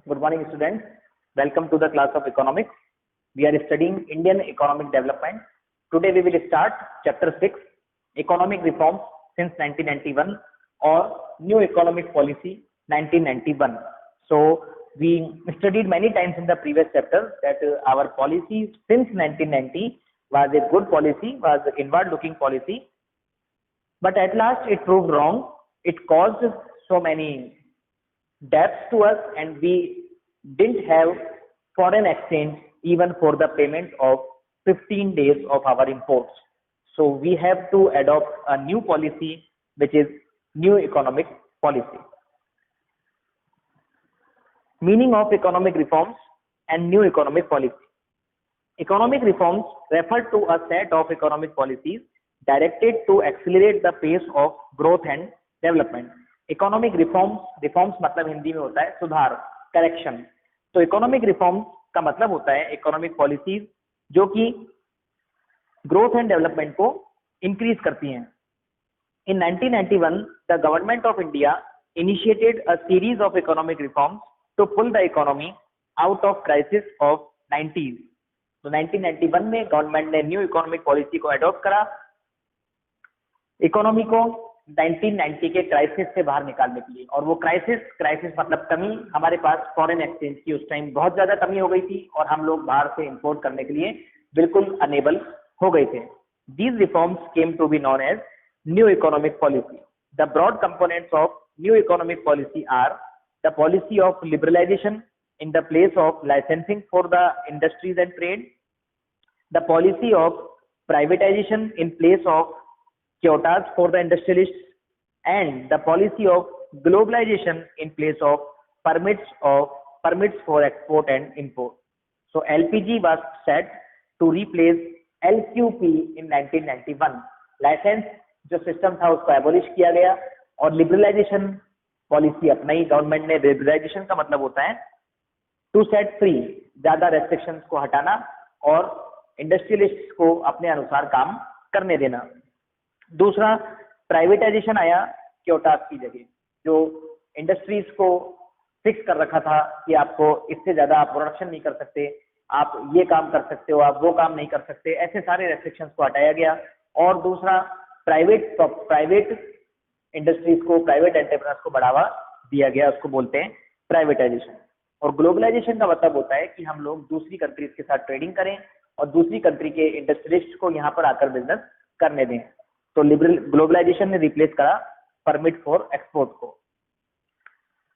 Good morning, students. Welcome to the class of economics. We are studying Indian economic development. Today we will start chapter 6, economic reforms since 1991 or new economic policy 1991. So we studied many times in the previous chapter that our policy since 1990 was a good policy, was inward looking policy, but at last it proved wrong. It caused so many debts to us, and we didn't have foreign exchange even for the payment of 15 days of our imports. So we have to adopt a new policy, which is new economic policy. Meaning of economic reforms and new economic policy. Economic reforms refer to a set of economic policies directed to accelerate the pace of growth and development. Economic reforms मतलब हिंदी में होता है सुधार, correction. तो economic reforms का मतलब होता है इकोनॉमिक पॉलिसीज जो कि ग्रोथ एंड डेवलपमेंट को इंक्रीज करती हैं. In 1991 the government of India initiated a series of economic reforms to pull the economy out of crisis of 90s. तो 1991 में गवर्नमेंट ने न्यू इकोनॉमिक पॉलिसी को अडॉप्ट करा इकोनॉमी को 1990 के क्राइसिस से बाहर निकालने के लिए. और वो क्राइसिस मतलब कमी, हमारे पास फॉरेन एक्सचेंज की उस टाइम बहुत ज्यादा कमी हो गई थी और हम लोग बाहर से इंपोर्ट करने के लिए बिल्कुल अनेबल हो गए थे. These reforms came to be known as new economic policy. The broad components of new economic policy are the policy of liberalization in the place of licensing for the industries and trade, the policy of privatization in place of quotas for the industrialists, and the policy of globalization in place of permits for export and import. So LPG was set to replace LQP in 1991. Licence जो system था उसको abolish किया गया और liberalisation policy अपनाई government ने. Liberalisation का मतलब होता है टू सेट फ्री, ज्यादा रेस्ट्रिक्शंस को हटाना और इंडस्ट्रियलिस्ट को अपने अनुसार काम करने देना. दूसरा प्राइवेटाइजेशन आया क्योटास की जगह. जो इंडस्ट्रीज को फिक्स कर रखा था कि आपको इससे ज्यादा आप प्रोडक्शन नहीं कर सकते, आप ये काम कर सकते हो, आप वो काम नहीं कर सकते, ऐसे सारे रेस्ट्रिक्शंस को हटाया गया. और दूसरा प्राइवेट इंडस्ट्रीज को, प्राइवेट एंटरप्राइज को बढ़ावा दिया गया, उसको बोलते हैं प्राइवेटाइजेशन. और ग्लोबलाइजेशन का मतलब होता है कि हम लोग दूसरी कंट्रीज के साथ ट्रेडिंग करें और दूसरी कंट्री के इंडस्ट्रियलिस्ट को यहाँ पर आकर बिजनेस करने दें. तो ग्लोबलाइजेशन ने रिप्लेस करा परमिट फॉर एक्सपोर्ट को.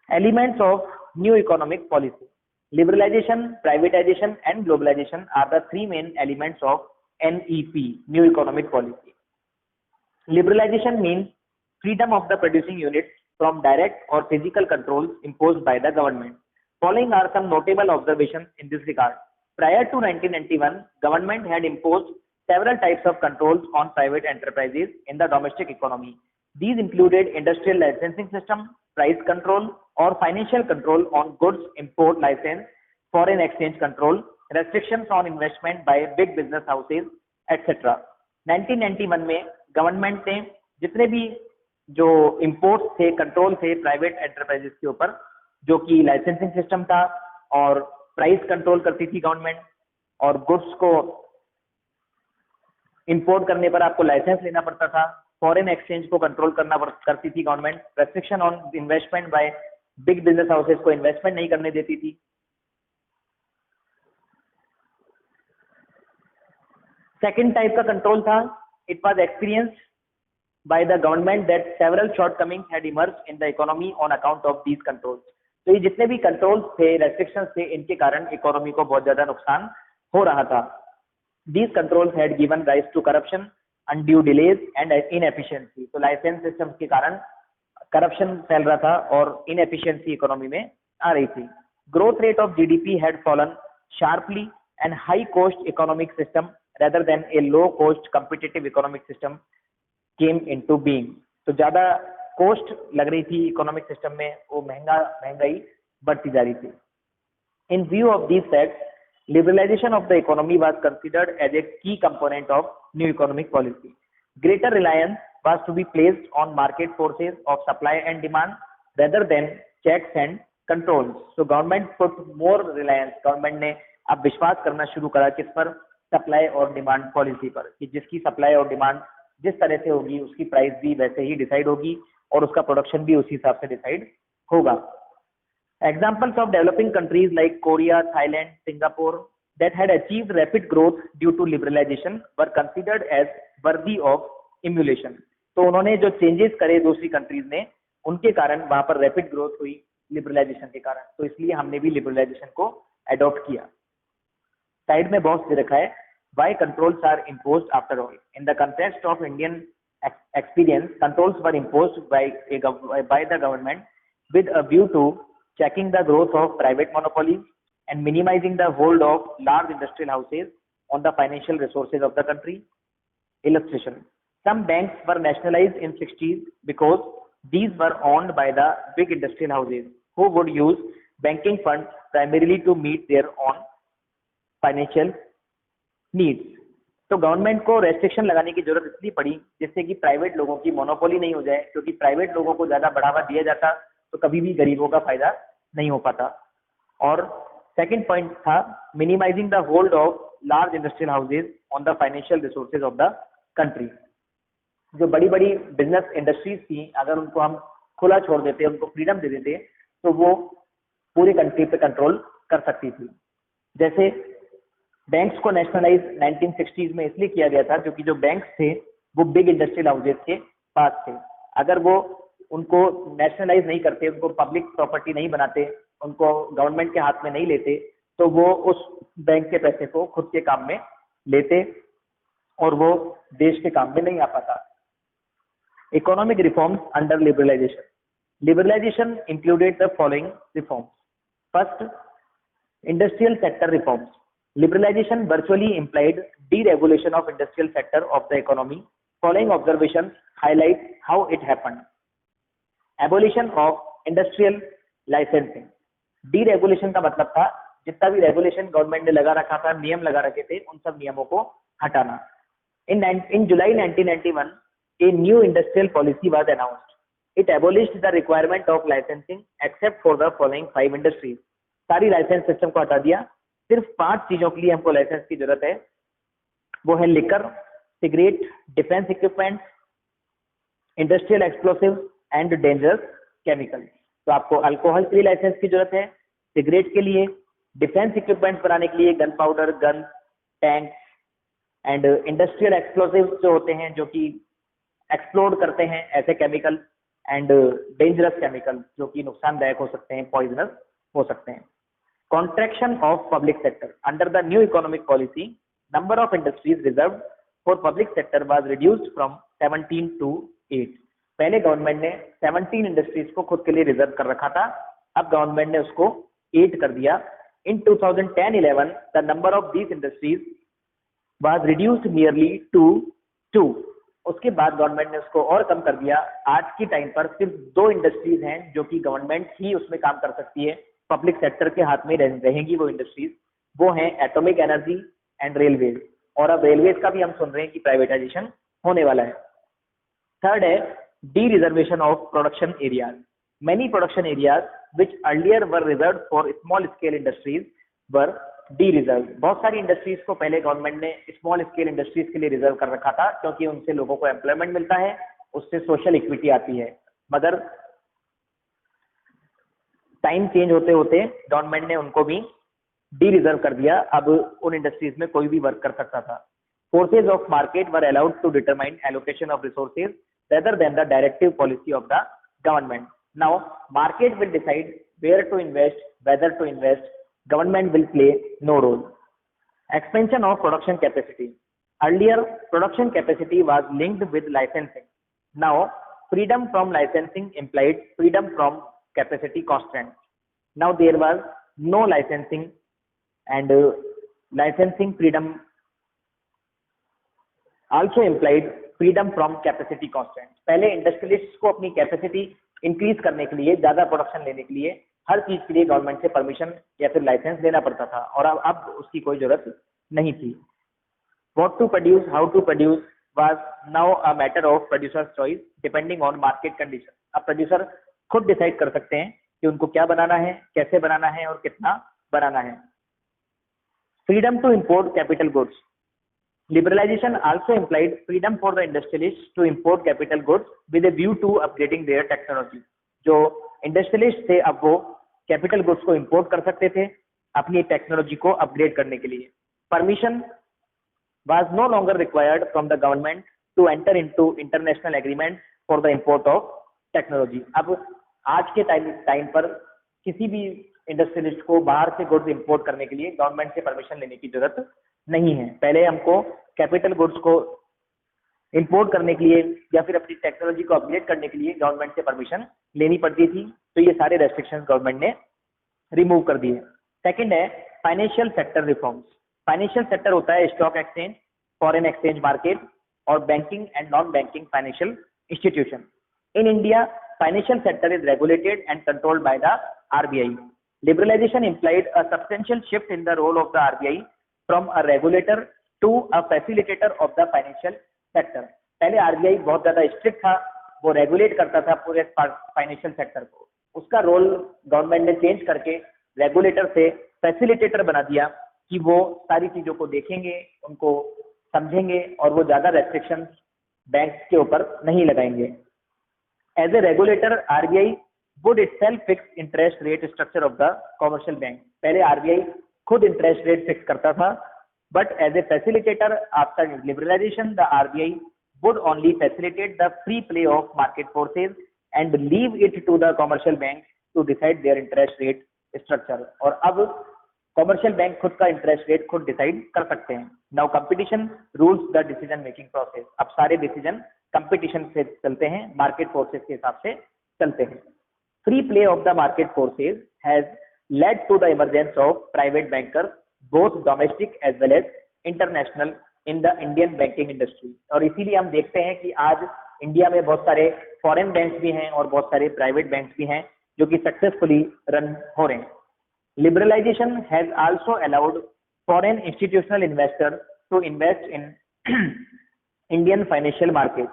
Elements of new economic policy. Liberalization, privatization and globalization are the three main elements of NEP, new economic policy. Liberalization means freedom of the producing units from direct or physical controls imposed by the government. Following are some notable observations in this regard. Prior to 1991, government had imposed several types of controls on private enterprises in the domestic economy. These included industrial licensing system, price control or financial control on goods import license, foreign exchange control, restrictions on investment by big business houses, etc. 1991 में government ने जितने भी जो import थे, control थे private enterprises के ऊपर, जो कि लाइसेंसिंग सिस्टम था और प्राइस कंट्रोल करती थी गवर्नमेंट, और गुड्स को इंपोर्ट करने पर आपको लाइसेंस लेना पड़ता था, फॉरेन एक्सचेंज को कंट्रोल करती थी government, restriction on investment by big business houses को इन्वेस्टमेंट नहीं करने देती थी. सेकेंड टाइप का कंट्रोल था, it was experience by the government that several shortcomings had emerged in the economy on account of these controls. तो ये जितने भी कंट्रोल्स थे, रेस्ट्रिक्शंस थे, इनके कारण इकोनॉमी को बहुत ज्यादा नुकसान हो रहा था. These controls had given rise to corruption, undue delays and inefficiency. तो लाइसेंस सिस्टम के कारण करप्शन फैल रहा था और इनएफिशिएंसी इकोनॉमी में आ रही थी. Growth rate of GDP had fallen sharply and high cost economic system rather than a low cost competitive economic system came into being. तो ज्यादा कॉस्ट लग रही थी इकोनॉमिक सिस्टम में, वो महंगाई बढ़ती जा रही थी. In view of these facts, liberalisation of the economy was considered as a key component of new economic policy. Greater reliance was to be placed on market forces of supply and demand rather than checks and controls, so government put more reliance, government ने अब विश्वास करना शुरू करा किस पर, supply और demand policy पर, कि जिसकी सप्लाई और डिमांड जिस तरह से होगी उसकी प्राइस भी वैसे ही डिसाइड होगी और उसका प्रोडक्शन भी उसी हिसाब से डिसाइड होगा। Examples of developing countries like Korea, Thailand, Singapore that had achieved rapid growth due to liberalization were considered as worthy of emulation. तो उन्होंने जो चेंजेस करे दूसरी कंट्रीज ने, उनके कारण वहां पर रैपिड ग्रोथ हुई लिबरलाइजेशन के कारण, तो इसलिए हमने भी लिबरलाइजेशन को अडॉप्ट किया। साइड में बॉक्स दे रखा है, why controls are imposed after all. In the context of Indian experience, controls were imposed by the government with a view to checking the growth of private monopolies and minimizing the hold of large industrial houses on the financial resources of the country. Illustration: some banks were nationalized in 60s because these were owned by the big industrial houses who would use banking funds primarily to meet their own financial needs. तो government को restriction लगाने की जरूरत इसलिए पड़ी जिससे कि private लोगों की मोनोपोली नहीं हो जाए, क्योंकि प्राइवेट लोगों को ज्यादा बढ़ावा दिया जाता तो कभी भी गरीबों का फायदा नहीं हो पाता। और सेकंड पॉइंट था minimizing the hold of large industrial houses on the financial resources of the country. जो बड़ी बड़ी बिजनेस इंडस्ट्रीज थी, अगर उनको हम खुला छोड़ देते, उनको फ्रीडम दे देते, तो वो पूरी कंट्री पे कंट्रोल कर सकती थी। जैसे बैंक्स को नेशनलाइज 1960s में इसलिए किया गया था क्योंकि जो बैंक्स थे वो बिग इंडस्ट्रियल हाउसेज के पास थे। अगर वो उनको नेशनलाइज नहीं करते, उनको पब्लिक प्रॉपर्टी नहीं बनाते, उनको गवर्नमेंट के हाथ में नहीं लेते, तो वो उस बैंक के पैसे को खुद के काम में लेते और वो देश के काम में नहीं आ पाता। Economic reforms under liberalization. Liberalization included the following reforms. First, industrial sector reforms. Liberalization virtually implied deregulation of industrial sector of the economy. Following observations highlight how it happened. Abolition of industrial licensing. Deregulation का मतलब था जितना भी regulation government ने लगा रखा था, नियम लगा रखे थे, उन सब नियमों को हटाना। In July 1991, a new industrial policy was announced. It abolished the requirement of licensing except for the following 5 industries. सारी लाइसेंस सिस्टम को हटा दिया, सिर्फ 5 चीजों के लिए हमको लाइसेंस की जरूरत है, वो है liquor, cigarette, defence equipment, industrial explosive and dangerous chemical. तो आपको अल्कोहल के लिए लाइसेंस की जरूरत है, सिगरेट के लिए, डिफेंस इक्विपमेंट बनाने के लिए gun powder, gun, tank, and industrial explosive जो होते हैं जो कि एक्सप्लोड करते हैं ऐसे केमिकल, एंड डेंजरस केमिकल जो कि नुकसानदायक हो सकते हैं, पॉइजनस हो सकते हैं। Contraction of public sector. Under the new economic policy, number of industries reserved for public sector was reduced from 17 to 8. पहले गवर्नमेंट ने 17 इंडस्ट्रीज को खुद के लिए रिजर्व कर रखा था, अब गवर्नमेंट ने उसको 8 कर दिया। In 2010-11, the number of these industries was reduced nearly to 2. उसके बाद गवर्नमेंट ने उसको और कम कर दिया। आज की टाइम पर सिर्फ 2 इंडस्ट्रीज हैं जो कि गवर्नमेंट ही उसमें काम कर सकती है, पब्लिक सेक्टर के हाथ में रहेंगी वो इंडस्ट्रीज, वो हैं एटॉमिक एनर्जी एंड रेलवेज। और अब रेलवेज का भी हम सुन रहे हैं कि प्राइवेटाइजेशन होने वाला है। थर्ड है D reservation of production areas. Many production areas which earlier were reserve for small scale industries were D reserve. बहुत सारी इंडस्ट्रीज को पहले गवर्नमेंट ने स्मॉल स्केल इंडस्ट्रीज के लिए रिजर्व कर रखा था क्योंकि उनसे लोगों को एम्प्लॉयमेंट मिलता है, उससे सोशल इक्विटी आती है। मगर टाइम चेंज होते होते गवर्नमेंट ने उनको भी डी रिजर्व कर दिया, अब उन इंडस्ट्रीज में कोई भी वर्क कर सकता था। Forces of market were allowed to determine allocation of resources rather than the directive policy of the government. Now market will decide where to invest, whether to invest, government will play no role. Expansion of production capacity. Earlier production capacity was linked with licensing. Now freedom from licensing implied freedom from capacity constraint. Now there was no licensing and licensing freedom also implied freedom from capacity constraint. पहले industrialists को अपनी capacity increase करने के लिए, ज्यादा production लेने के लिए हर चीज के लिए गवर्नमेंट से परमिशन या फिर लाइसेंस लेना पड़ता था और अब उसकी कोई जरूरत नहीं थी। What to produce, how to produce was now a matter of producer's choice depending on market condition. अब प्रोड्यूसर खुद डिसाइड कर सकते हैं कि उनको क्या बनाना है, कैसे बनाना है और कितना बनाना है। Freedom to import capital goods. Liberalization also implied freedom for the industrialists to import capital goods with a view to upgrading their technology. जो इंडस्ट्रियलिस्ट थे अब वो कैपिटल गुड्स को इंपोर्ट कर सकते थे अपनी टेक्नोलॉजी को अपग्रेड करने के लिए। Permission was no longer required from the government to enter into international agreement for the import of technology. अब आज के टाइम पर किसी भी इंडस्ट्रियलिस्ट को बाहर से गुड्स इंपोर्ट करने के लिए गवर्नमेंट से परमिशन लेने की जरूरत नहीं है। पहले हमको कैपिटल गुड्स को इंपोर्ट करने के लिए या फिर अपनी टेक्नोलॉजी को अपग्रेड करने के लिए गवर्नमेंट से परमिशन लेनी पड़ती थी, तो ये सारे रेस्ट्रिक्शंस गवर्नमेंट ने रिमूव कर दिए। सेकंड है financial sector reforms. Financial sector होता है stock exchange, foreign exchange market और banking and non banking financial institution. In India financial sector is regulated and controlled by the RBI. Liberalization implied a substantial shift in the role of the RBI from a regulator to a facilitator of the financial sector. पहले RBI बहुत ज्यादा strict था, वो regulate करता था पूरे financial sector को। उसका रोल गवर्नमेंट ने चेंज करके रेगुलेटर से फैसिलिटेटर बना दिया कि वो सारी चीजों को देखेंगे, उनको समझेंगे और वो ज्यादा रेस्ट्रिक्शन बैंक के ऊपर नहीं लगाएंगे। As a regulator, RBI would itself fix interest rate structure of the commercial bank. पहले RBI खुद इंटरेस्ट रेट फिक्स करता था, but as a facilitator after liberalization, the RBI would only facilitate the free play of market forces and leave it to the commercial bank to decide their interest rate structure. और अब commercial bank खुद का interest rate खुद decide कर सकते हैं। Now competition rules the decision making process. अब सारे डिसीजन कंपटीशन से चलते हैं, मार्केट फोर्सेस के हिसाब से चलते हैं। Free play of the market forces has led to the emergence of private banker both domestic as well as international in the Indian banking industry. और इसीलिए हम देखते हैं कि आज इंडिया में बहुत सारे फॉरेन बैंक भी हैं और बहुत सारे प्राइवेट बैंक भी हैं जो कि सक्सेसफुली रन हो रहे हैं। Liberalization has also allowed foreign institutional investors to invest in Indian financial market.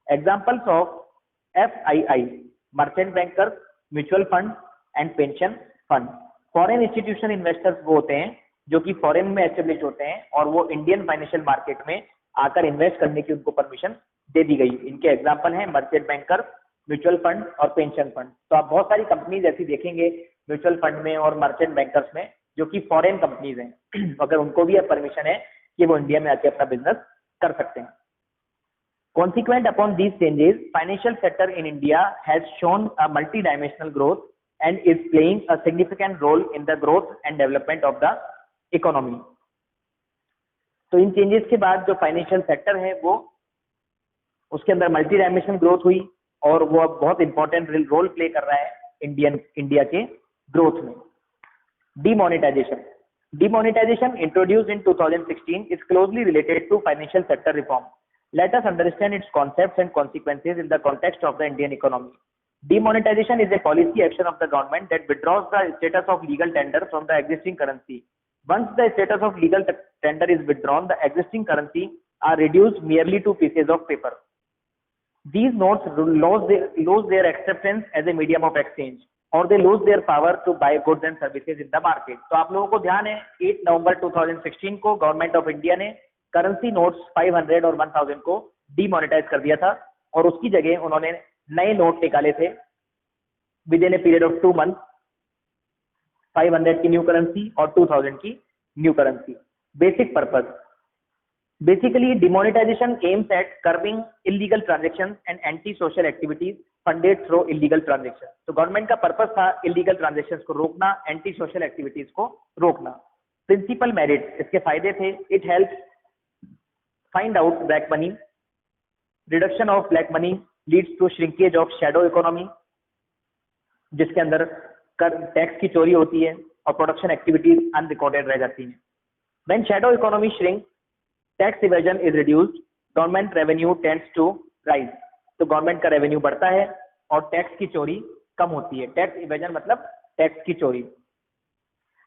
Examples of FII, merchant bankers, mutual fund and pension fund. Foreign institutional investors वो होते हैं जो कि फॉरेन में एस्टेब्लिश होते हैं और वो इंडियन फाइनेंशियल मार्केट में आकर इन्वेस्ट करने की उनको परमिशन दे दी गई। इनके एग्जाम्पल हैं मर्चेंट बैंकर, म्यूचुअल फंड और पेंशन फंड। तो आप बहुत सारी कंपनीज ऐसी देखेंगे म्यूचुअल फंड में और मर्चेंट बैंकर्स में जो कि फॉरेन कंपनीज हैं, अगर उनको भी अब परमिशन है कि वो इंडिया में आके अपना बिजनेस कर सकते हैं। Consequent upon these changes, financial sector in India has shown a multi-dimensional growth and is playing a significant role in the growth and development of the economy. तो इन चेंजेस के बाद जो फाइनेंशियल सेक्टर है वो उसके अंदर मल्टी डायमेंशनल ग्रोथ हुई और वो अब बहुत इंपॉर्टेंट रोल प्ले कर रहा है इंडिया के ग्रोथ में। Demonetisation. Demonetization introduced in 2016 is closely related to financial sector reform. Let us understand its concepts and consequences in the context of the Indian economy. Demonetization is a policy action of the government that withdraws the status of legal tender from the existing currency. Once the status of legal tender is withdrawn, the existing currency are reduced merely to pieces of paper. These notes lose their acceptance as a medium of exchange. और they lose their power to buy goods and services in the market. तो आप लोगों को ध्यान है 8 नवंबर 2016 को government of India ने currency notes 500 और 1000 को डीमोनेटाइज कर दिया था और उसकी जगह उन्होंने नए नोट निकाले थे with in a period of 2 month, 500 की न्यू करेंसी और 2000 की new currency. Basic purpose, basically demonetization aims at curbing illegal transactions and anti-social activities funded through illegal transactions. तो गवर्नमेंट का पर्पस था illegal transactions को रोकना, एंटी सोशल एक्टिविटीज को रोकना। प्रिंसिपल मेरिट, इसके फायदे थे, it help find out black money, reduction of black money leads to shrinkage of shadow economy, जिसके अंदर टैक्स की चोरी होती है और प्रोडक्शन एक्टिविटीज अनरिकॉर्डेड रह जाती हैं। When shadow economy shrink, tax evasion is reduced, government revenue tends to rise. तो गवर्नमेंट का रेवेन्यू बढ़ता है और टैक्स की चोरी कम होती है। टैक्स इवेजन मतलब टैक्स की चोरी।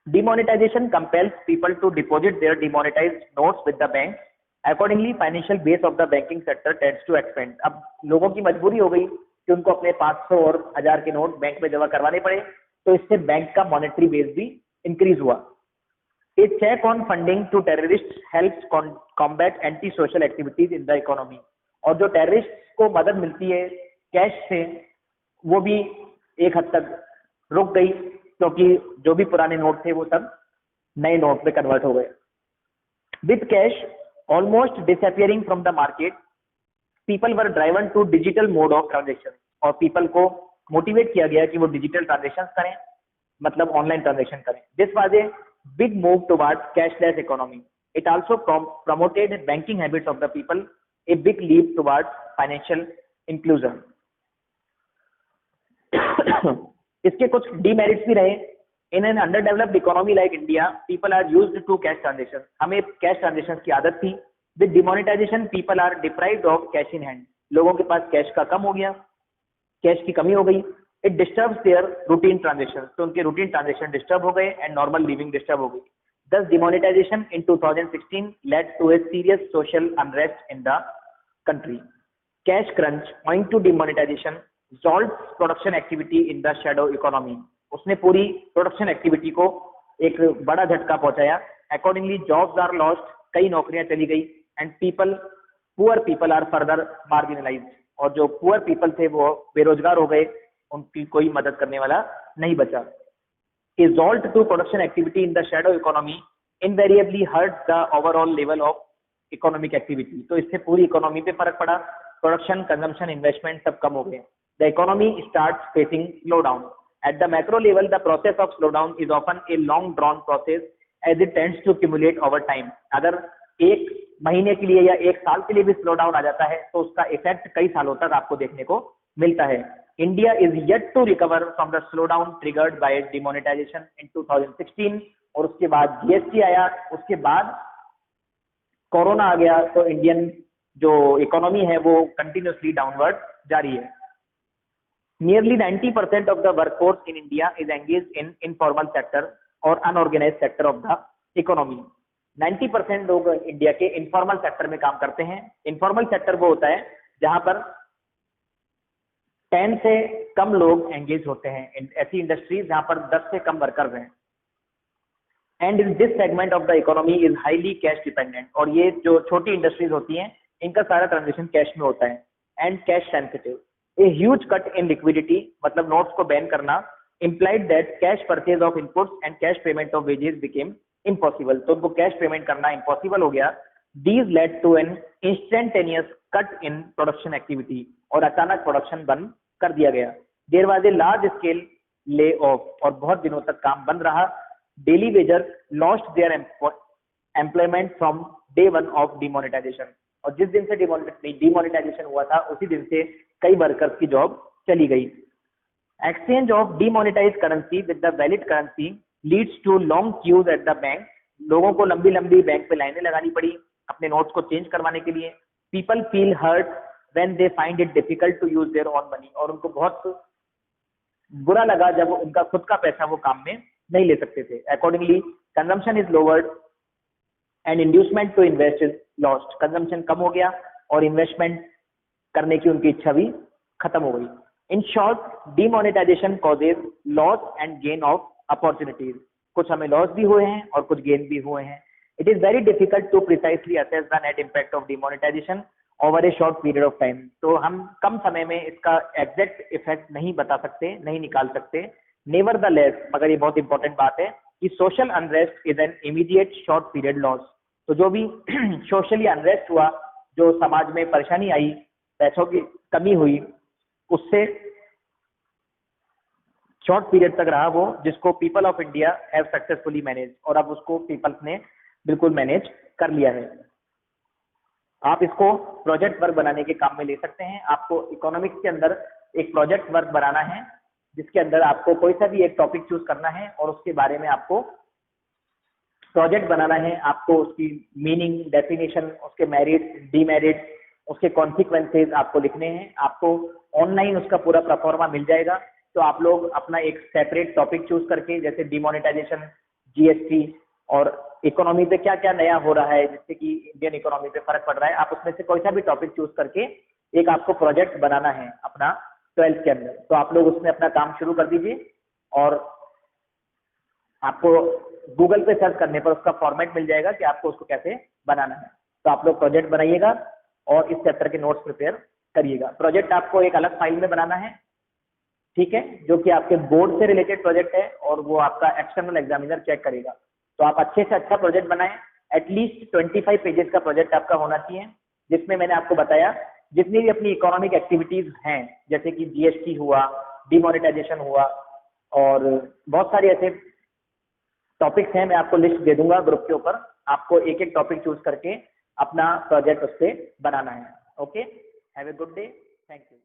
Demonetisation compels people to deposit their demonetised notes with the bank, accordingly financial base of the banking sector tends to expand. अब लोगों की मजबूरी हो गई कि उनको अपने 500 और 1000 के नोट बैंक में जमा करवाने पड़े तो इससे बैंक का मॉनेटरी बेस भी इंक्रीज हुआ। A check on funding to terrorist helps combat anti social activities in the economy. और जो टेररिस्ट को मदद मिलती है कैश से, वो भी एक हद तक रुक गई, क्योंकि जो भी पुराने नोट थे वो सब नए नोट में कन्वर्ट हो गए। With cash almost disappearing from the market, people were driven to digital mode of transaction. और पीपल को मोटिवेट किया गया कि वो डिजिटल ट्रांजेक्शन करें, मतलब ऑनलाइन ट्रांजेक्शन करें। This was a big move towards cashless economy. It also promoted banking habits of the people, a big leap towards financial inclusion. इसके कुछ डीमेरिट्स भी रहे। In an under developed economy like India, people are used to cash transaction. हमें cash transaction की आदत थी। With demonetization people are deprived of cash in hand. लोगों के पास कैश का कम हो गया, कैश की कमी हो गई। It disturbs their routine transaction, तो उनके रूटीन ट्रांजेक्शन डिस्टर्ब हो गए एंड नॉर्मल लिविंग डिस्टर्ब हो गई। Thus, demonetization in 2016 led to a serious social unrest in the country. Cash crunch, owing to demonetization, halts production activity in the shadow economy. उसने पूरी production activity को एक बड़ा झटका पहुंचाया। Accordingly, jobs are lost, कई नौकरियां चली गई, and poor people are further marginalized. और जो poor people थे वो बेरोजगार हो गए, उनकी कोई मदद करने वाला नहीं बचा। A halt to production activity in the shadow economy invariably hurt the overall level of economic activity. तो इससे पूरी इकोनॉमी पे फर्क पड़ा, प्रोडक्शन, कंजम्पशन, इन्वेस्टमेंट सब कम हो गए। The economy starts facing slowdown. At the macro level, the process of slowdown is often a long drawn process as it tends to accumulate over time. अगर एक महीने के लिए या एक साल के लिए भी स्लो डाउन आ जाता है तो उसका इफेक्ट कई सालों तक आपको देखने को मिलता है। India is yet to recover from the slowdown triggered by demonetization in 2016। और उसके बाद जीएसटी आया, उसके बाद कोरोना आ गया, तो इंडियन जो इकोनॉमी है वो कंटिन्यूसली डाउनवर्ड जारी है। Nearly 90% of the workforce in India is engaged in informal sector और unorganized sector of the economy। 90% लोग इंडिया के इनफॉर्मल सेक्टर में काम करते हैं। इनफॉर्मल सेक्टर वो होता है जहां पर 10 से कम लोग एंगेज होते हैं, ऐसी इंडस्ट्रीज जहां पर 10 से कम वर्कर्स हैं। And in this segment of the economy is highly cash dependent. और ये जो छोटी इंडस्ट्रीज होती हैं इनका सारा ट्रांजेक्शन कैश में होता है। And cash sensitive, a huge cut in liquidity, मतलब नोट्स को बैन करना, implied that cash purchase of inputs and cash payment of wages became impossible। तो उनको कैश पेमेंट करना इम्पॉसिबल हो गया। These led to an instantaneous cut in production activity, और अचानक प्रोडक्शन बंद कर दिया गया। There was a large scale lay off, और बहुत दिनों तक काम बंद रहा। Daily wagers lost their employment from day one of demonetization। और जिस दिन से डिमोनेटाइजेशन हुआ था उसी दिन से कई वर्कर्स की जॉब चली गई। Exchange of demonetized currency with the valid currency leads to long queues at the bank। लोगों को लंबी लंबी बैंक पे लाइनें लगानी पड़ी अपने नोट्स को चेंज करवाने के लिए। People feel hurt when they find it difficult to use their own money। और उनको बहुत बुरा लगा जब उनका खुद का पैसा वो काम में नहीं ले सकते थे। Accordingly, consumption is lowered and inducement to invest is lost। Consumption कम हो गया और इन्वेस्टमेंट करने की उनकी इच्छा भी खत्म हो गई। In short, demonetization causes loss and gain of opportunities। कुछ हमें लॉस भी हुए हैं और कुछ गेन भी हुए हैं। It is very difficult to precisely assess the net impact of demonetization over a short period of time। तो हम कम समय में इसका एग्जैक्ट इफेक्ट नहीं बता सकते, नहीं निकाल सकते। Nevertheless, मगर ये बहुत इंपॉर्टेंट बात है कि social unrest is an immediate short period loss। तो जो भी सोशली अनरेस्ट हुआ, जो समाज में परेशानी आई, पैसों की कमी हुई, उससे शॉर्ट पीरियड तक रहा वो, जिसको people of India have successfully manage. और अब उसको पीपल्स ने बिल्कुल मैनेज कर लिया है। आप इसको प्रोजेक्ट वर्क बनाने के काम में ले सकते हैं। आपको इकोनॉमिक्स के अंदर एक प्रोजेक्ट वर्क बनाना है जिसके अंदर आपको कोई सा भी एक टॉपिक चूज करना है और उसके बारे में आपको प्रोजेक्ट बनाना है। आपको उसकी मीनिंग, डेफिनेशन, उसके मेरिट्स, डीमेरिट्स, उसके कॉन्सिक्वेंसेज आपको लिखने हैं। आपको ऑनलाइन उसका पूरा परफॉर्मा मिल जाएगा। तो आप लोग अपना एक सेपरेट टॉपिक चूज करके, जैसे डिमोनेटाइजेशन, जीएसटी और इकोनॉमी पे क्या क्या नया हो रहा है जिससे कि इंडियन इकोनॉमी पे फर्क पड़ रहा है, आप उसमें से कोई सा भी टॉपिक चूज करके एक आपको प्रोजेक्ट बनाना है अपना 12th के अंदर। तो आप लोग उसमें अपना काम शुरू कर दीजिए और आपको गूगल पे सर्च करने पर उसका फॉर्मेट मिल जाएगा कि आपको उसको कैसे बनाना है। तो आप लोग प्रोजेक्ट बनाइएगा और इस चैप्टर के नोट्स प्रिपेयर करिएगा। प्रोजेक्ट आपको एक अलग फाइल में बनाना है, ठीक है, जो कि आपके बोर्ड से रिलेटेड प्रोजेक्ट है और वो आपका एक्सटर्नल एग्जामिनर चेक करेगा। तो आप अच्छे से अच्छा प्रोजेक्ट बनाएं। एटलीस्ट 25 पेजेस का प्रोजेक्ट आपका होना चाहिए, जिसमें मैंने आपको बताया जितनी भी अपनी इकोनॉमिक एक्टिविटीज हैं, जैसे कि जीएसटी हुआ, डिमोनेटाइजेशन हुआ, और बहुत सारे ऐसे टॉपिक्स हैं। मैं आपको लिस्ट दे दूंगा ग्रुप के ऊपर, आपको एक एक टॉपिक चूज करके अपना प्रोजेक्ट उस पर बनाना है। Okay, have a good day, thank you.